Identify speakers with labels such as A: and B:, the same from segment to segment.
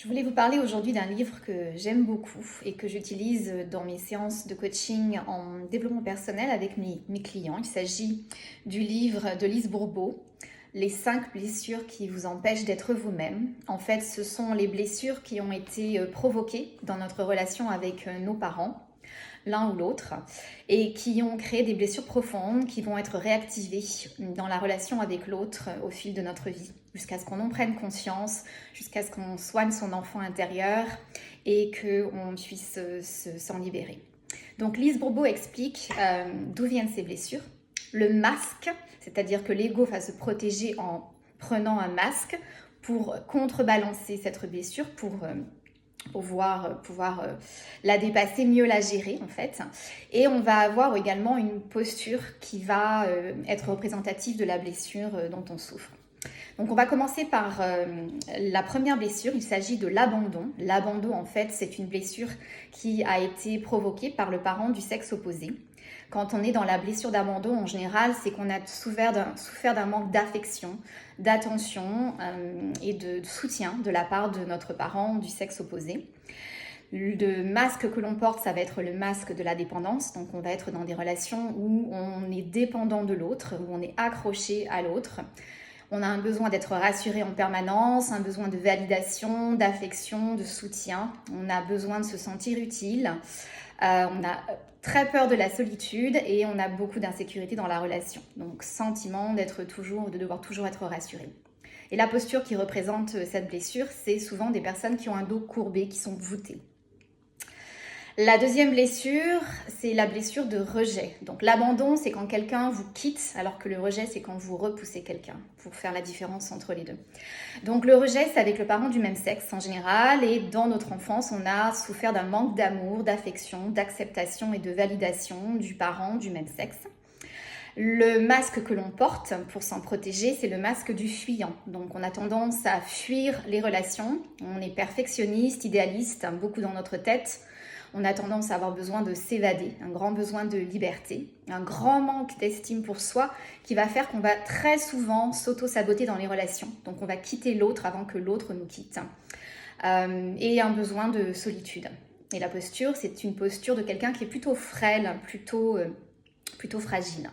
A: Je voulais vous parler aujourd'hui d'un livre que j'aime beaucoup et que j'utilise dans mes séances de coaching en développement personnel avec mes clients. Il s'agit du livre de Lise Bourbeau, Les 5 blessures qui vous empêchent d'être vous-même. En fait, ce sont les blessures qui ont été provoquées dans notre relation avec nos parents, l'un ou l'autre, et qui ont créé des blessures profondes qui vont être réactivées dans la relation avec l'autre au fil de notre vie, jusqu'à ce qu'on en prenne conscience, jusqu'à ce qu'on soigne son enfant intérieur et qu'on puisse s'en libérer. Donc Lise Bourbeau explique d'où viennent ces blessures, le masque, c'est-à-dire que l'ego va se protéger en prenant un masque pour contrebalancer cette blessure, pour pouvoir la dépasser, mieux la gérer en fait. Et on va avoir également une posture qui va être représentative de la blessure dont on souffre. Donc on va commencer par la première blessure, il s'agit de l'abandon. L'abandon en fait c'est une blessure qui a été provoquée par le parent du sexe opposé. Quand on est dans la blessure d'abandon, en général, c'est qu'on a souffert d'un manque d'affection, d'attention et de soutien de la part de notre parent du sexe opposé. Le masque que l'on porte, ça va être le masque de la dépendance. Donc on va être dans des relations où on est dépendant de l'autre, où on est accroché à l'autre. On a un besoin d'être rassuré en permanence, un besoin de validation, d'affection, de soutien. On a besoin de se sentir utile. On a très peur de la solitude et on a beaucoup d'insécurité dans la relation. Donc sentiment de devoir toujours être rassuré. Et la posture qui représente cette blessure, c'est souvent des personnes qui ont un dos courbé, qui sont voûtées. La deuxième blessure, c'est la blessure de rejet. Donc l'abandon, c'est quand quelqu'un vous quitte, alors que le rejet, c'est quand vous repoussez quelqu'un, pour faire la différence entre les deux. Donc le rejet, c'est avec le parent du même sexe en général, et dans notre enfance, on a souffert d'un manque d'amour, d'affection, d'acceptation et de validation du parent du même sexe. Le masque que l'on porte pour s'en protéger, c'est le masque du fuyant. Donc on a tendance à fuir les relations, on est perfectionniste, idéaliste, beaucoup dans notre tête. On a tendance à avoir besoin de s'évader, un grand besoin de liberté, un grand manque d'estime pour soi qui va faire qu'on va très souvent s'auto-saboter dans les relations. Donc on va quitter l'autre avant que l'autre nous quitte. Et un besoin de solitude. Et la posture, c'est une posture de quelqu'un qui est plutôt frêle, plutôt fragile.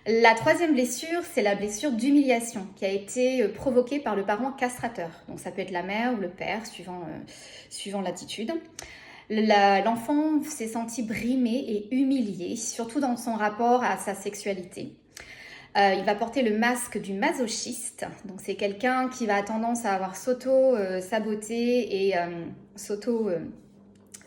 A: La troisième blessure, c'est la blessure d'humiliation qui a été provoquée par le parent castrateur. Donc ça peut être la mère ou le père, suivant l'attitude. L'enfant s'est senti brimé et humilié, surtout dans son rapport à sa sexualité. Il va porter le masque du masochiste. Donc c'est quelqu'un qui va tendance à avoir s'auto-saboter et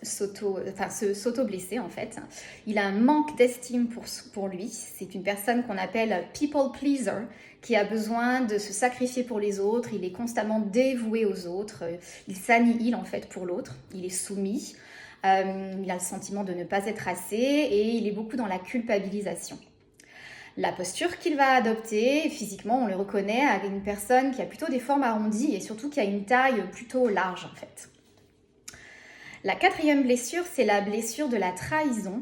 A: s'auto-blesser en fait. Il a un manque d'estime pour lui. C'est une personne qu'on appelle people pleaser, qui a besoin de se sacrifier pour les autres. Il est constamment dévoué aux autres. Il s'annihile en fait pour l'autre. Il est soumis. Il a le sentiment de ne pas être assez et il est beaucoup dans la culpabilisation. La posture qu'il va adopter, physiquement, on le reconnaît avec une personne qui a plutôt des formes arrondies et surtout qui a une taille plutôt large en fait. La quatrième blessure, c'est la blessure de la trahison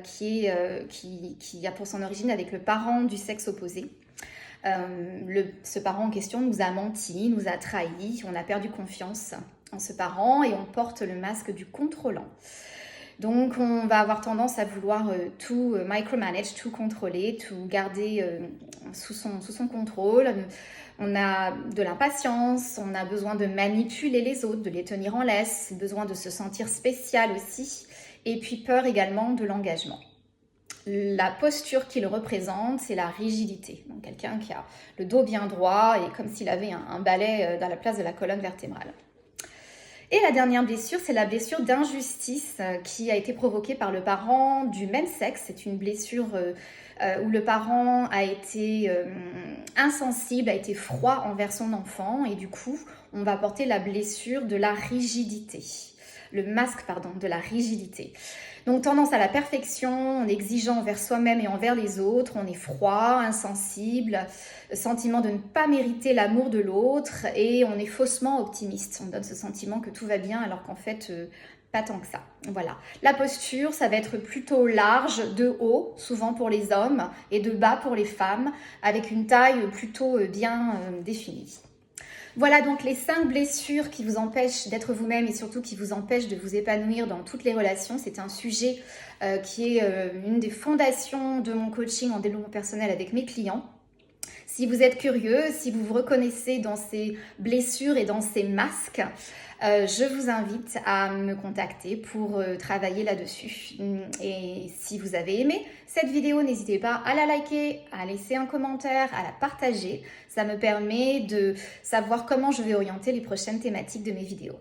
A: qui a pour son origine avec le parent du sexe opposé. Ce parent en question nous a menti, nous a trahis, on a perdu confiance en ce parent et on porte le masque du contrôlant. Donc on va avoir tendance à vouloir tout micromanage, tout contrôler, tout garder sous son contrôle. On a de l'impatience, on a besoin de manipuler les autres, de les tenir en laisse, besoin de se sentir spécial aussi, et puis peur également de l'engagement. La posture qu'il représente, c'est la rigidité. Donc quelqu'un qui a le dos bien droit et comme s'il avait un balai dans la place de la colonne vertébrale. Et la dernière blessure, c'est la blessure d'injustice qui a été provoquée par le parent du même sexe. C'est une blessure où le parent a été insensible, a été froid envers son enfant et du coup, on va porter la blessure de la rigidité. Le masque, de la rigidité. Donc tendance à la perfection, on est exigeant envers soi-même et envers les autres, on est froid, insensible, sentiment de ne pas mériter l'amour de l'autre et on est faussement optimiste. On donne ce sentiment que tout va bien alors qu'en fait, pas tant que ça. Voilà. La posture, ça va être plutôt large, de haut, souvent pour les hommes, et de bas pour les femmes, avec une taille plutôt bien définie. Voilà donc les 5 blessures qui vous empêchent d'être vous-même et surtout qui vous empêchent de vous épanouir dans toutes les relations. C'est un sujet qui est une des fondations de mon coaching en développement personnel avec mes clients. Si vous êtes curieux, si vous vous reconnaissez dans ces blessures et dans ces masques, je vous invite à me contacter pour travailler là-dessus. Et si vous avez aimé cette vidéo, n'hésitez pas à la liker, à laisser un commentaire, à la partager. Ça me permet de savoir comment je vais orienter les prochaines thématiques de mes vidéos.